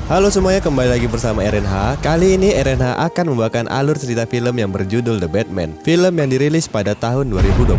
Halo semuanya, kembali lagi bersama RNH. Kali ini RNH akan membawakan alur cerita film yang berjudul The Batman, film yang dirilis pada tahun 2022.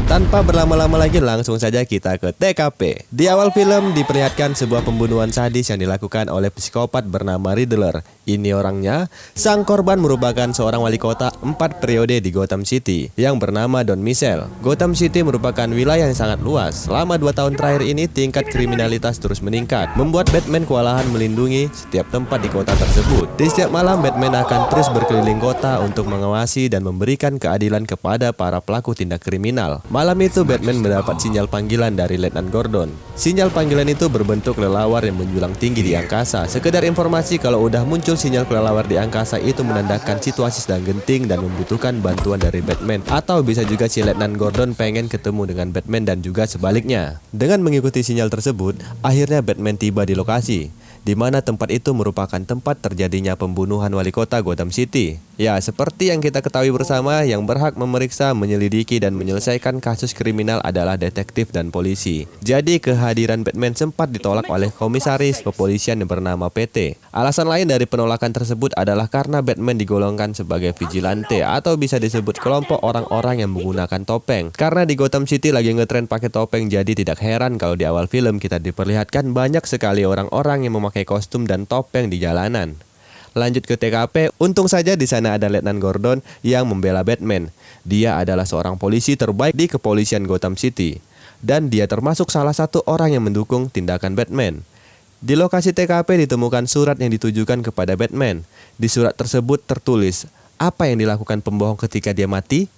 Tanpa berlama-lama lagi, langsung saja kita ke TKP. Di awal film diperlihatkan sebuah pembunuhan sadis yang dilakukan oleh psikopat bernama Riddler. Ini orangnya, sang korban merupakan seorang wali kota 4 periode di Gotham City yang bernama Don Michele. Gotham City merupakan wilayah yang sangat luas. Selama 2 tahun terakhir ini tingkat kriminalitas terus meningkat, membuat Batman kewalahan melindungi setiap tempat di kota tersebut. Di setiap malam, Batman akan terus berkeliling kota untuk mengawasi dan memberikan keadilan kepada para pelaku tindak kriminal. Malam itu, Batman mendapat sinyal panggilan dari Letnan Gordon. Sinyal panggilan itu berbentuk kelelawar yang menjulang tinggi di angkasa. Sekedar informasi, kalau udah muncul sinyal kelelawar di angkasa itu menandakan situasi sedang genting dan membutuhkan bantuan dari Batman. Atau bisa juga si Letnan Gordon pengen ketemu dengan Batman dan juga sebaliknya. Dengan mengikuti sinyal tersebut, akhirnya Batman tiba di lokasi, di mana tempat itu merupakan tempat terjadinya pembunuhan wali kota Gotham City. Ya, seperti yang kita ketahui bersama, yang berhak memeriksa, menyelidiki, dan menyelesaikan kasus kriminal adalah detektif dan polisi. Jadi kehadiran Batman sempat ditolak oleh komisaris kepolisian yang bernama PT. Alasan lain dari penolakan tersebut adalah karena Batman digolongkan sebagai vigilante atau bisa disebut kelompok orang-orang yang menggunakan topeng. Karena di Gotham City lagi ngetren pakai topeng, jadi tidak heran kalau di awal film kita diperlihatkan banyak sekali orang-orang yang memakai kostum dan topeng di jalanan. Lanjut ke TKP, untung saja di sana ada Letnan Gordon yang membela Batman. Dia adalah seorang polisi terbaik di kepolisian Gotham City, dan dia termasuk salah satu orang yang mendukung tindakan Batman. Di lokasi TKP ditemukan surat yang ditujukan kepada Batman. Di surat tersebut tertulis, apa yang dilakukan pembohong ketika dia mati?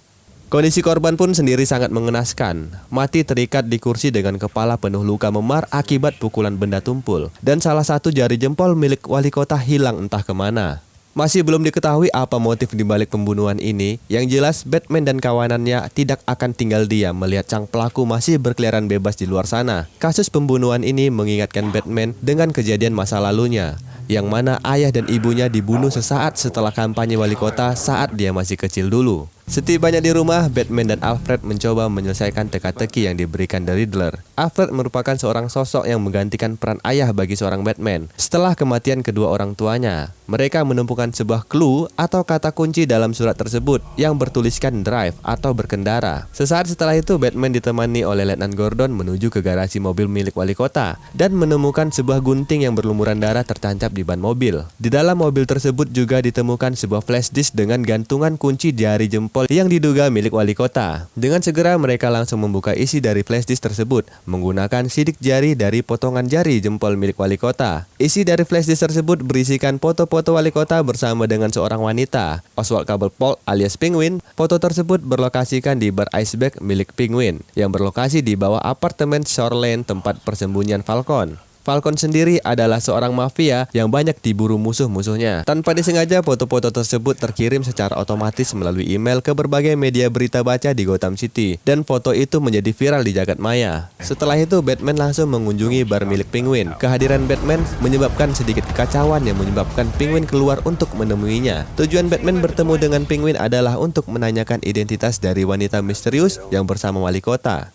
Kondisi korban pun sendiri sangat mengenaskan. Mati terikat di kursi dengan kepala penuh luka memar akibat pukulan benda tumpul. Dan salah satu jari jempol milik wali kota hilang entah kemana. Masih belum diketahui apa motif dibalik pembunuhan ini. Yang jelas Batman dan kawanannya tidak akan tinggal diam melihat sang pelaku masih berkeliaran bebas di luar sana. Kasus pembunuhan ini mengingatkan Batman dengan kejadian masa lalunya, yang mana ayah dan ibunya dibunuh sesaat setelah kampanye wali kota saat dia masih kecil dulu. Setibanya di rumah, Batman dan Alfred mencoba menyelesaikan teka-teki yang diberikan dari Riddler. Alfred merupakan seorang sosok yang menggantikan peran ayah bagi seorang Batman. Setelah kematian kedua orang tuanya, mereka menemukan sebuah clue atau kata kunci dalam surat tersebut yang bertuliskan drive atau berkendara. Sesaat setelah itu, Batman ditemani oleh Letnan Gordon menuju ke garasi mobil milik wali kota dan menemukan sebuah gunting yang berlumuran darah tertancap di ban mobil. Di dalam mobil tersebut juga ditemukan sebuah flash disk dengan gantungan kunci jari jempol yang diduga milik wali kota. Dengan segera mereka langsung membuka isi dari flash disk tersebut menggunakan sidik jari dari potongan jari jempol milik wali kota. Isi dari flash disk tersebut berisikan foto-foto wali kota bersama dengan seorang wanita, Oswald Cobblepot alias Penguin. Foto tersebut berlokasikan di bar Iceberg milik Penguin yang berlokasi di bawah apartemen Shoreline tempat persembunyian Falcon. Falcon sendiri adalah seorang mafia yang banyak diburu musuh-musuhnya. Tanpa disengaja, foto-foto tersebut terkirim secara otomatis melalui email ke berbagai media berita baca di Gotham City, dan foto itu menjadi viral di jagat maya. Setelah itu, Batman langsung mengunjungi bar milik Penguin. Kehadiran Batman menyebabkan sedikit kekacauan yang menyebabkan Penguin keluar untuk menemuinya. Tujuan Batman bertemu dengan Penguin adalah untuk menanyakan identitas dari wanita misterius yang bersama wali kota.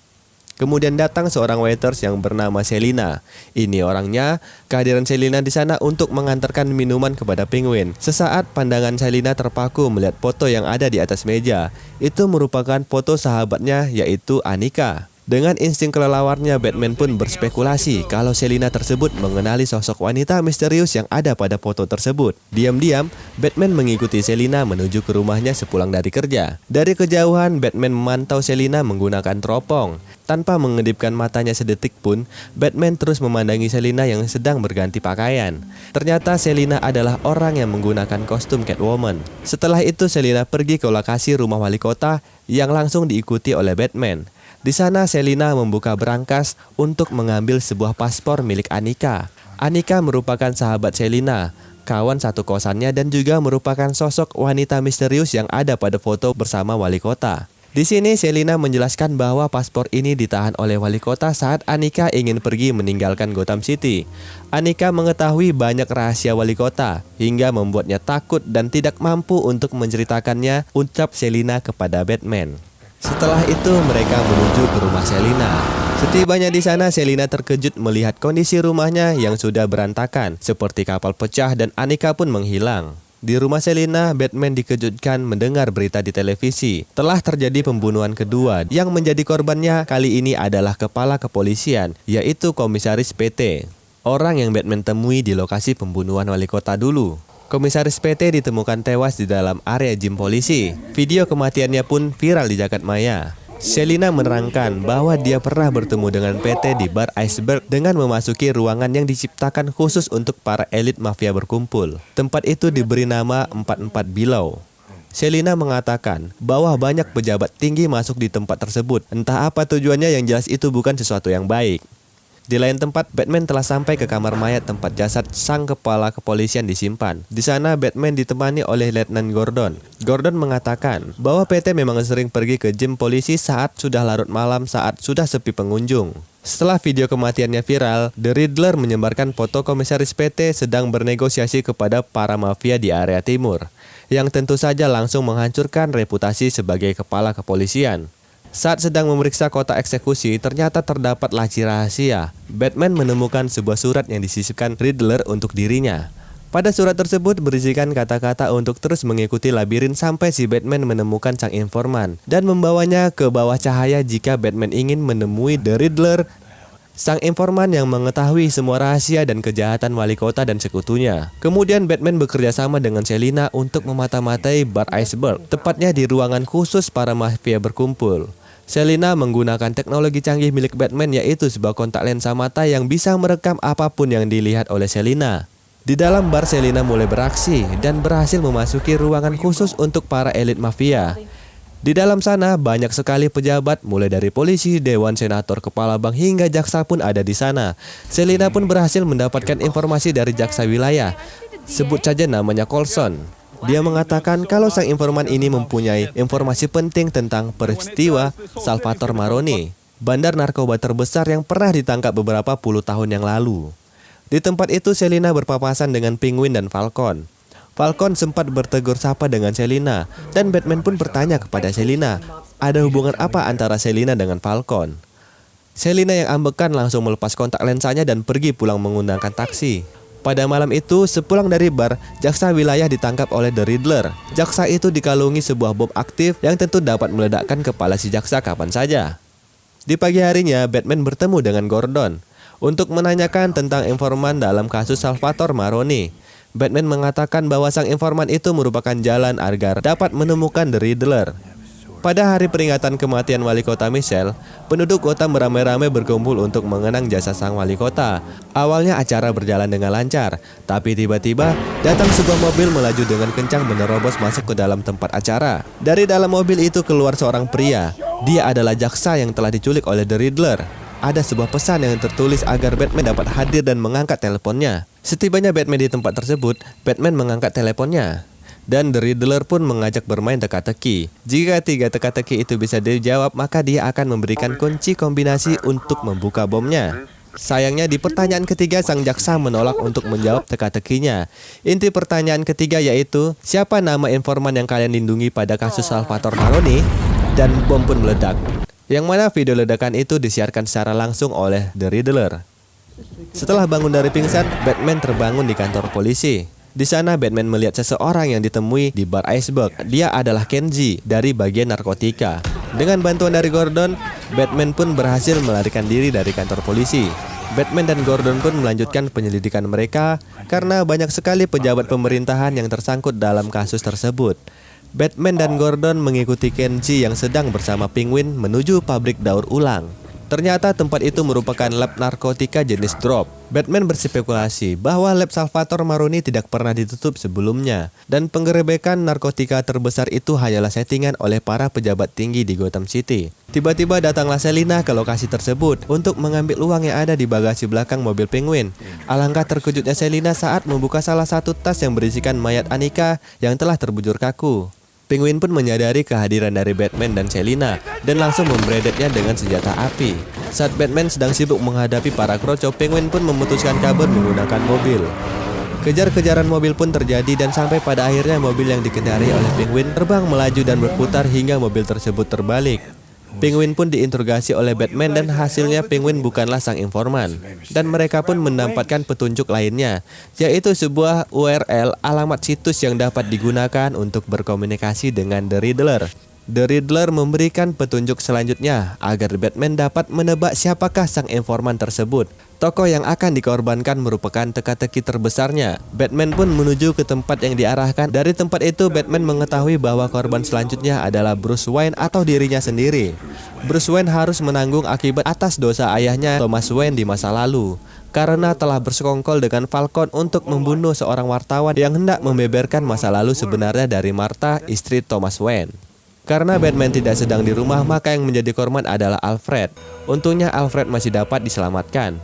Kemudian datang seorang waiters yang bernama Selina. Ini orangnya, kehadiran Selina di sana untuk mengantarkan minuman kepada Penguin. Sesaat pandangan Selina terpaku melihat foto yang ada di atas meja. Itu merupakan foto sahabatnya, yaitu Annika. Dengan insting kelelawarnya, Batman pun berspekulasi kalau Selina tersebut mengenali sosok wanita misterius yang ada pada foto tersebut. Diam-diam, Batman mengikuti Selina menuju ke rumahnya sepulang dari kerja. Dari kejauhan, Batman memantau Selina menggunakan teropong. Tanpa mengedipkan matanya sedetik pun, Batman terus memandangi Selina yang sedang berganti pakaian. Ternyata Selina adalah orang yang menggunakan kostum Catwoman. Setelah itu, Selina pergi ke lokasi rumah wali kota yang langsung diikuti oleh Batman. Di sana Selina membuka berangkas untuk mengambil sebuah paspor milik Annika. Annika merupakan sahabat Selina, kawan satu kosannya, dan juga merupakan sosok wanita misterius yang ada pada foto bersama wali kota. Di sini Selina menjelaskan bahwa paspor ini ditahan oleh wali kota saat Annika ingin pergi meninggalkan Gotham City. Annika mengetahui banyak rahasia wali kota hingga membuatnya takut dan tidak mampu untuk menceritakannya, ucap Selina kepada Batman. Setelah itu mereka menuju ke rumah Selina. Setibanya di sana, Selina terkejut melihat kondisi rumahnya yang sudah berantakan, seperti kapal pecah dan Annika pun menghilang. Di rumah Selina, Batman dikejutkan mendengar berita di televisi. Telah terjadi pembunuhan kedua. Yang menjadi korbannya kali ini adalah kepala kepolisian, yaitu Komisaris PT. Orang yang Batman temui di lokasi pembunuhan wali kota dulu. Komisaris PT ditemukan tewas di dalam area gym polisi. Video kematiannya pun viral di jagat maya. Selina menerangkan bahwa dia pernah bertemu dengan PT di bar Iceberg dengan memasuki ruangan yang diciptakan khusus untuk para elit mafia berkumpul. Tempat itu diberi nama 44 Below. Selina mengatakan bahwa banyak pejabat tinggi masuk di tempat tersebut. Entah apa tujuannya, yang jelas itu bukan sesuatu yang baik. Di lain tempat, Batman telah sampai ke kamar mayat tempat jasad sang kepala kepolisian disimpan. Di sana, Batman ditemani oleh Letnan Gordon. Gordon mengatakan bahwa PT memang sering pergi ke gym polisi saat sudah larut malam, saat sudah sepi pengunjung. Setelah video kematiannya viral, The Riddler menyebarkan foto komisaris PT sedang bernegosiasi kepada para mafia di area timur, yang tentu saja langsung menghancurkan reputasi sebagai kepala kepolisian. Saat sedang memeriksa kotak eksekusi, ternyata terdapat laci rahasia. Batman menemukan sebuah surat yang disisipkan Riddler untuk dirinya. Pada surat tersebut berisikan kata-kata untuk terus mengikuti labirin sampai si Batman menemukan sang informan dan membawanya ke bawah cahaya jika Batman ingin menemui The Riddler, sang informan yang mengetahui semua rahasia dan kejahatan wali kota dan sekutunya. Kemudian Batman bekerja sama dengan Selina untuk memata-matai bar Iceberg, tepatnya di ruangan khusus para mafia berkumpul. Selina menggunakan teknologi canggih milik Batman, yaitu sebuah kontak lensa mata yang bisa merekam apapun yang dilihat oleh Selina. Di dalam bar, Selina mulai beraksi dan berhasil memasuki ruangan khusus untuk para elit mafia. Di dalam sana banyak sekali pejabat, mulai dari polisi, dewan senator, kepala bank hingga jaksa pun ada di sana. Selina pun berhasil mendapatkan informasi dari jaksa wilayah, sebut saja namanya Coulson. Dia mengatakan kalau sang informan ini mempunyai informasi penting tentang peristiwa Salvatore Maroni, bandar narkoba terbesar yang pernah ditangkap beberapa puluh tahun yang lalu. Di tempat itu Selina berpapasan dengan Penguin dan Falcon. Falcon sempat bertegur sapa dengan Selina, dan Batman pun bertanya kepada Selina, ada hubungan apa antara Selina dengan Falcon? Selina yang ambekan langsung melepas kontak lensanya dan pergi pulang menggunakan taksi. Pada malam itu, sepulang dari bar, jaksa wilayah ditangkap oleh The Riddler. Jaksa itu dikalungi sebuah bom aktif yang tentu dapat meledakkan kepala si jaksa kapan saja. Di pagi harinya, Batman bertemu dengan Gordon untuk menanyakan tentang informan dalam kasus Salvatore Maroni. Batman mengatakan bahwa sang informan itu merupakan jalan agar dapat menemukan The Riddler. Pada hari peringatan kematian wali kota Michelle, penduduk kota beramai-ramai berkumpul untuk mengenang jasa sang wali kota. Awalnya acara berjalan dengan lancar, tapi tiba-tiba datang sebuah mobil melaju dengan kencang menerobos masuk ke dalam tempat acara. Dari dalam mobil itu keluar seorang pria. Dia adalah jaksa yang telah diculik oleh The Riddler. Ada sebuah pesan yang tertulis agar Batman dapat hadir dan mengangkat teleponnya. Setibanya Batman di tempat tersebut, Batman mengangkat teleponnya. Dan The Riddler pun mengajak bermain teka-teki. Jika 3 teka-teki itu bisa dijawab, maka dia akan memberikan kunci kombinasi untuk membuka bomnya. Sayangnya di pertanyaan ketiga, sang jaksa menolak untuk menjawab teka-tekinya. Inti pertanyaan ketiga yaitu, siapa nama informan yang kalian lindungi pada kasus Salvatore Maroni? Dan bom pun meledak. Yang mana video ledakan itu disiarkan secara langsung oleh The Riddler. Setelah bangun dari pingsan, Batman terbangun di kantor polisi. Di sana Batman melihat seseorang yang ditemui di bar Iceberg. Dia adalah Kenji dari bagian narkotika. Dengan bantuan dari Gordon, Batman pun berhasil melarikan diri dari kantor polisi. Batman dan Gordon pun melanjutkan penyelidikan mereka karena banyak sekali pejabat pemerintahan yang tersangkut dalam kasus tersebut. Batman dan Gordon mengikuti Kenji yang sedang bersama Penguin menuju pabrik daur ulang. Ternyata tempat itu merupakan lab narkotika jenis drop. Batman berspekulasi bahwa lab Salvatore Maroni tidak pernah ditutup sebelumnya, dan penggerebekan narkotika terbesar itu hanyalah settingan oleh para pejabat tinggi di Gotham City. Tiba-tiba datanglah Selina ke lokasi tersebut untuk mengambil uang yang ada di bagasi belakang mobil Penguin. Alangkah terkejutnya Selina saat membuka salah satu tas yang berisikan mayat Annika yang telah terbujur kaku. Penguin pun menyadari kehadiran dari Batman dan Selina dan langsung membredetnya dengan senjata api. Saat Batman sedang sibuk menghadapi para kroco, Penguin pun memutuskan kabur menggunakan mobil. Kejar-kejaran mobil pun terjadi dan sampai pada akhirnya mobil yang dikendarai oleh Penguin terbang melaju dan berputar hingga mobil tersebut terbalik. Penguin pun diinterogasi oleh Batman dan hasilnya Penguin bukanlah sang informan. Dan mereka pun mendapatkan petunjuk lainnya, yaitu sebuah URL alamat situs yang dapat digunakan untuk berkomunikasi dengan The Riddler. The Riddler memberikan petunjuk selanjutnya agar Batman dapat menebak siapakah sang informan tersebut. Tokoh yang akan dikorbankan merupakan teka-teki terbesarnya. Batman pun menuju ke tempat yang diarahkan. Dari tempat itu Batman mengetahui bahwa korban selanjutnya adalah Bruce Wayne atau dirinya sendiri. Bruce Wayne harus menanggung akibat atas dosa ayahnya Thomas Wayne di masa lalu, karena telah bersekongkol dengan Falcon untuk membunuh seorang wartawan yang hendak membeberkan masa lalu sebenarnya dari Martha, istri Thomas Wayne. Karena Batman tidak sedang di rumah, maka yang menjadi korban adalah Alfred. Untungnya Alfred masih dapat diselamatkan.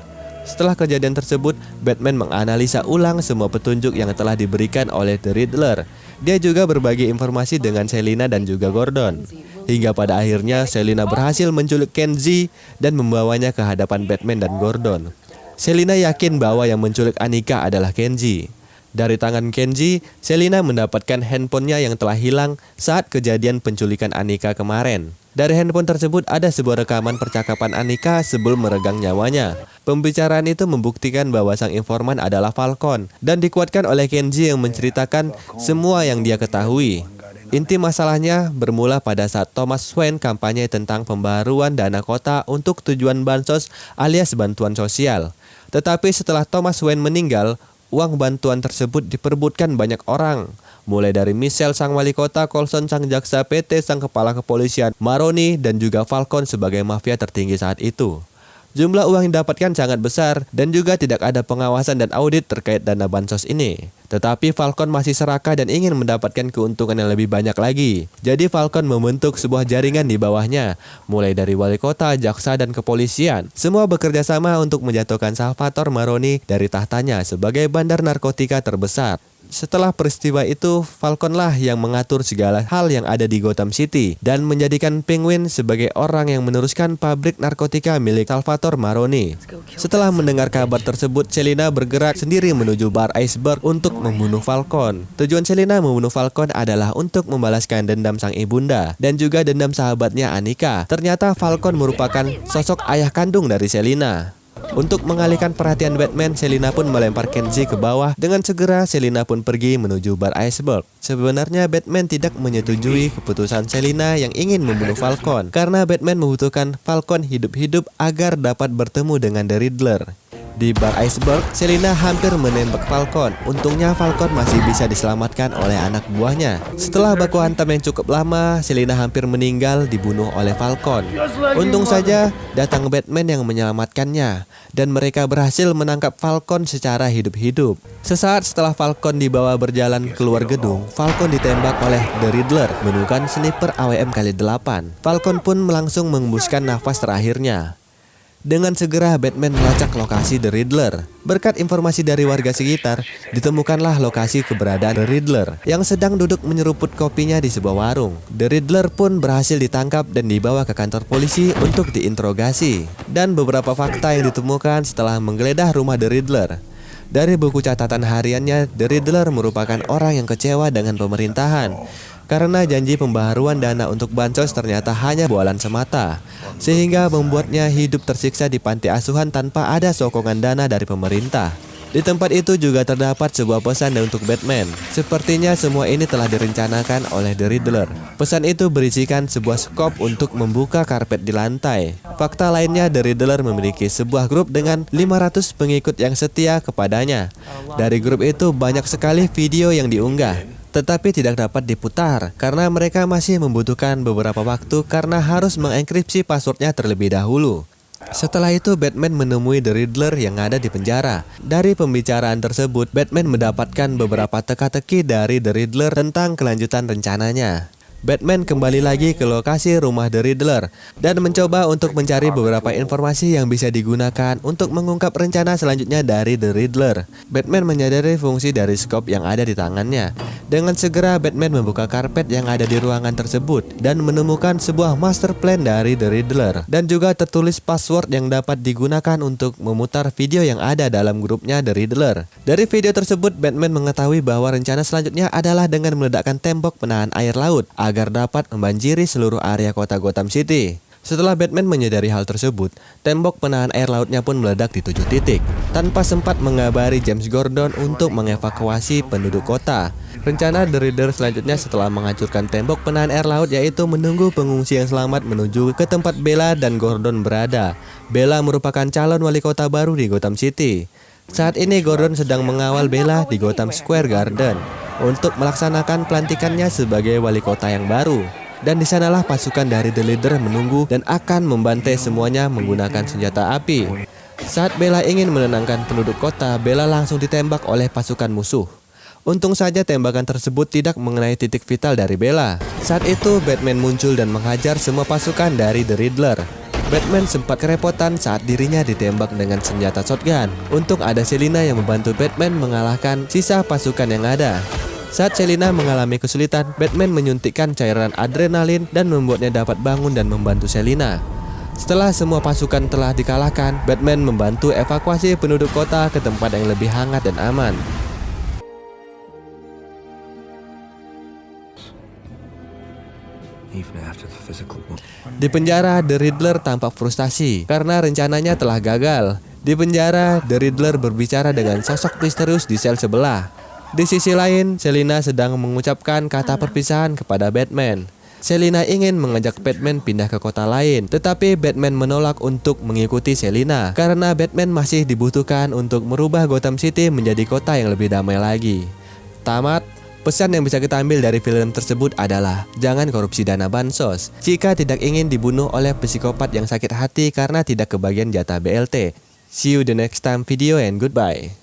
Setelah kejadian tersebut, Batman menganalisa ulang semua petunjuk yang telah diberikan oleh The Riddler. Dia juga berbagi informasi dengan Selina dan juga Gordon. Hingga pada akhirnya Selina berhasil menculik Kenzie dan membawanya ke hadapan Batman dan Gordon. Selina yakin bahwa yang menculik Annika adalah Kenzie. Dari tangan Kenzie, Selina mendapatkan handphonenya yang telah hilang saat kejadian penculikan Annika kemarin. Dari handphone tersebut ada sebuah rekaman percakapan Annika sebelum meregang nyawanya. Pembicaraan itu membuktikan bahwa sang informan adalah Falcon dan dikuatkan oleh Kenzie yang menceritakan semua yang dia ketahui. Inti masalahnya bermula pada saat Thomas Wayne kampanye tentang pembaruan dana kota untuk tujuan bansos alias bantuan sosial. Tetapi setelah Thomas Wayne meninggal, uang bantuan tersebut diperebutkan banyak orang, mulai dari Michelle sang wali kota, Coulson sang jaksa, PT sang kepala kepolisian, Maroni, dan juga Falcon sebagai mafia tertinggi saat itu. Jumlah uang yang didapatkan sangat besar dan juga tidak ada pengawasan dan audit terkait dana bansos ini. Tetapi Falcon masih serakah dan ingin mendapatkan keuntungan yang lebih banyak lagi. Jadi Falcon membentuk sebuah jaringan di bawahnya, mulai dari wali kota, jaksa, dan kepolisian. Semua bekerja sama untuk menjatuhkan Salvatore Maroni dari tahtanya sebagai bandar narkotika terbesar. Setelah peristiwa itu, Falcon lah yang mengatur segala hal yang ada di Gotham City dan menjadikan Penguin sebagai orang yang meneruskan pabrik narkotika milik Salvatore Maroni. Setelah mendengar kabar tersebut, Selina bergerak sendiri menuju bar Iceberg untuk membunuh Falcon. Tujuan Selina membunuh Falcon adalah untuk membalaskan dendam sang ibunda dan juga dendam sahabatnya Annika. Ternyata Falcon merupakan sosok ayah kandung dari Selina. Untuk mengalihkan perhatian Batman, Selina pun melempar Kenzie ke bawah. Dengan segera, Selina pun pergi menuju bar Iceberg. Sebenarnya Batman tidak menyetujui keputusan Selina yang ingin membunuh Falcon, karena Batman membutuhkan Falcon hidup-hidup agar dapat bertemu dengan The Riddler. Di bar Iceberg, Selina hampir menembak Falcon. Untungnya Falcon masih bisa diselamatkan oleh anak buahnya. Setelah baku hantam yang cukup lama, Selina hampir meninggal dibunuh oleh Falcon. Untung saja datang Batman yang menyelamatkannya dan mereka berhasil menangkap Falcon secara hidup-hidup. Sesaat setelah Falcon dibawa berjalan keluar gedung, Falcon ditembak oleh The Riddler menggunakan sniper AWM kali 8. Falcon pun langsung mengembuskan nafas terakhirnya. Dengan segera Batman melacak lokasi The Riddler. Berkat informasi dari warga sekitar, ditemukanlah lokasi keberadaan The Riddler yang sedang duduk menyeruput kopinya di sebuah warung. The Riddler pun berhasil ditangkap dan dibawa ke kantor polisi untuk diinterogasi. Dan beberapa fakta yang ditemukan setelah menggeledah rumah The Riddler. Dari buku catatan hariannya, The Riddler merupakan orang yang kecewa dengan pemerintahan karena janji pembaharuan dana untuk bansos ternyata hanya bualan semata, sehingga membuatnya hidup tersiksa di panti asuhan tanpa ada sokongan dana dari pemerintah. Di tempat itu juga terdapat sebuah pesan untuk Batman. Sepertinya semua ini telah direncanakan oleh The Riddler. Pesan itu berisikan sebuah skop untuk membuka karpet di lantai. Fakta lainnya, The Riddler memiliki sebuah grup dengan 500 pengikut yang setia kepadanya. Dari grup itu banyak sekali video yang diunggah, tetapi tidak dapat diputar karena mereka masih membutuhkan beberapa waktu karena harus mengenkripsi passwordnya terlebih dahulu. Setelah itu Batman menemui The Riddler yang ada di penjara. Dari pembicaraan tersebut, Batman mendapatkan beberapa teka-teki dari The Riddler tentang kelanjutan rencananya. Batman kembali lagi ke lokasi rumah The Riddler dan mencoba untuk mencari beberapa informasi yang bisa digunakan untuk mengungkap rencana selanjutnya dari The Riddler. Batman menyadari fungsi dari scope yang ada di tangannya. Dengan segera Batman membuka karpet yang ada di ruangan tersebut dan menemukan sebuah master plan dari The Riddler, dan juga tertulis password yang dapat digunakan untuk memutar video yang ada dalam grupnya The Riddler. Dari video tersebut Batman mengetahui bahwa rencana selanjutnya adalah dengan meledakkan tembok penahan air laut agar dapat membanjiri seluruh area kota Gotham City. Setelah Batman menyadari hal tersebut, tembok penahan air lautnya pun meledak di 7 titik, tanpa sempat mengabari James Gordon untuk mengevakuasi penduduk kota. Rencana The Riddler selanjutnya setelah menghancurkan tembok penahan air laut yaitu menunggu pengungsi yang selamat menuju ke tempat Bella dan Gordon berada. Bella merupakan calon wali kota baru di Gotham City. Saat ini Gordon sedang mengawal Bella di Gotham Square Garden untuk melaksanakan pelantikannya sebagai wali kota yang baru. Dan di sanalah pasukan dari The Riddler menunggu dan akan membantai semuanya menggunakan senjata api. Saat Bella ingin menenangkan penduduk kota, Bella langsung ditembak oleh pasukan musuh. Untung saja tembakan tersebut tidak mengenai titik vital dari Bella. Saat itu Batman muncul dan menghajar semua pasukan dari The Riddler. Batman sempat kerepotan saat dirinya ditembak dengan senjata shotgun. Untung ada Selina yang membantu Batman mengalahkan sisa pasukan yang ada. Saat Selina mengalami kesulitan, Batman menyuntikkan cairan adrenalin dan membuatnya dapat bangun dan membantu Selina. Setelah semua pasukan telah dikalahkan, Batman membantu evakuasi penduduk kota ke tempat yang lebih hangat dan aman. Di penjara, The Riddler tampak frustasi karena rencananya telah gagal. Di penjara, The Riddler berbicara dengan sosok misterius di sel sebelah. Di sisi lain, Selina sedang mengucapkan kata perpisahan kepada Batman. Selina ingin mengajak Batman pindah ke kota lain, tetapi Batman menolak untuk mengikuti Selina karena Batman masih dibutuhkan untuk merubah Gotham City menjadi kota yang lebih damai lagi. Tamat. Pesan yang bisa kita ambil dari film tersebut adalah jangan korupsi dana bansos jika tidak ingin dibunuh oleh psikopat yang sakit hati karena tidak kebagian jatah BLT. See you the next time video and goodbye.